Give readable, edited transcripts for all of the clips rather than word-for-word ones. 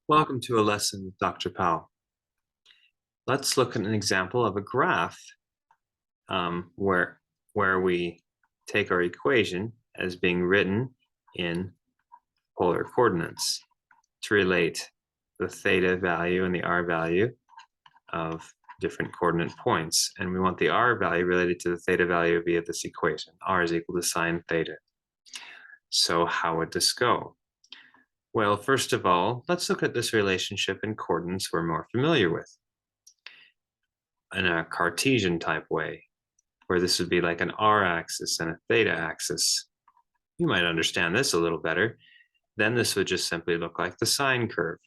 Welcome to a lesson with Dr. Powell. Let's look at an example of a graph where we take our equation as being written in polar coordinates to relate the theta value and the r value of different coordinate points. And we want the r value related to the theta value via this equation. R is equal to sine theta. So how would this go? Well, first of all, let's look at this relationship in coordinates we're more familiar with, in a Cartesian type way, where this would be like an r-axis and a theta axis. You might understand this a little better. Then this would just simply look like the sine curve.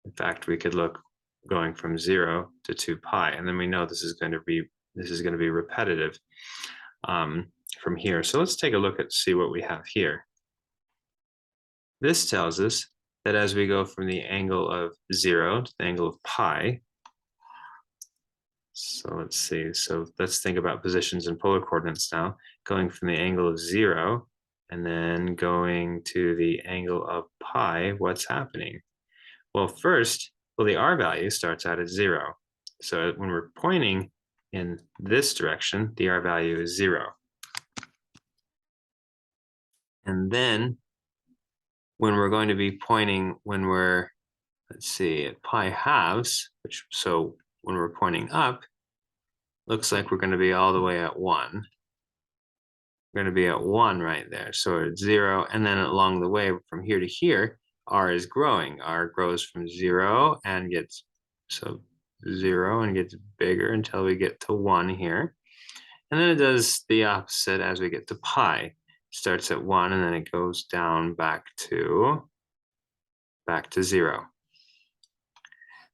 In fact, we could look going from 0 to 2 pi, and then we know this is going to be repetitive from here. So let's take a look at see what we have here. This tells us that as we go from the angle of 0 to the angle of pi, so let's see, so let's think about positions in polar coordinates now, going from the angle of 0 and then going to the angle of pi, what's happening? Well, first, the r value starts out at 0. So when we're pointing in this direction, the r value is 0. And then when we're going to be pointing, when we're, let's see, at pi halves, so when we're pointing up, looks like we're going to be all the way at 1. We're going to be at 1 right there. So it's 0. And then along the way from here to here, r is growing. R grows from 0 and gets 0 and gets bigger until we get to 1 here. And then it does the opposite as we get to pi. It starts at 1 and then it goes down back to 0.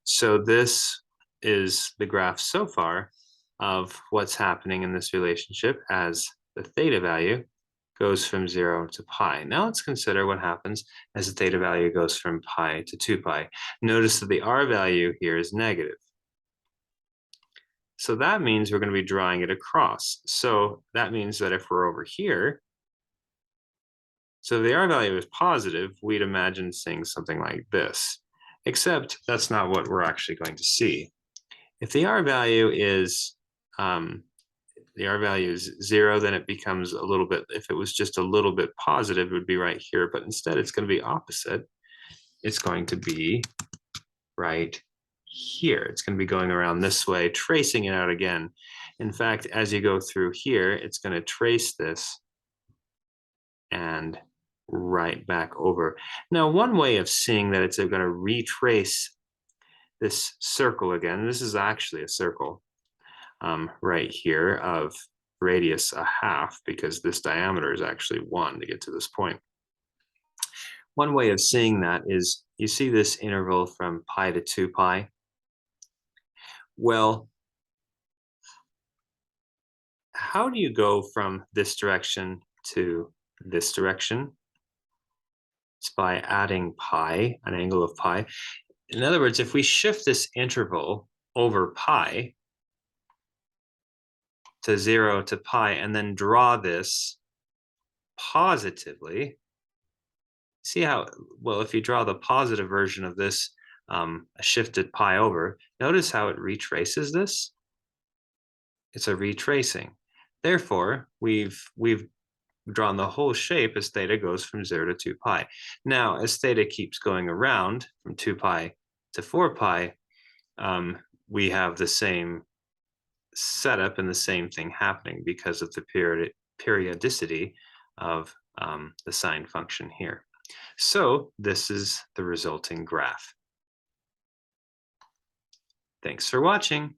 So this is the graph so far of what's happening in this relationship as the theta value goes from 0 to pi. Now let's consider what happens as the theta value goes from pi to 2 pi. Notice that the r value here is negative. So that means we're going to be drawing it across. So that means that if we're over here, so if the r value is positive, we'd imagine seeing something like this, except that's not what we're actually going to see. If the r value is 0, then it becomes a little bit, if it was just a little bit positive, it would be right here, but instead it's going to be opposite. It's going to be right here. It's going to be going around this way, tracing it out again. In fact, as you go through here, it's going to trace this and right back over. Now, one way of seeing that it's going to retrace this circle again, this is actually a circle right here of radius 1/2, because this diameter is actually 1 to get to this point. One way of seeing that is, you see this interval from pi to 2 pi? Well, how do you go from this direction to this direction? It's by adding pi, an angle of pi. In other words, if we shift this interval over pi to 0 to pi and then draw this positively, see how, well, if you draw the positive version of this shifted pi over, notice how it retraces this? It's a retracing. Therefore, we've drawn the whole shape as theta goes from 0 to 2 pi. Now, as theta keeps going around from 2 pi to 4 pi, we have the same setup and the same thing happening because of the periodicity of the sine function here. So this is the resulting graph. Thanks for watching.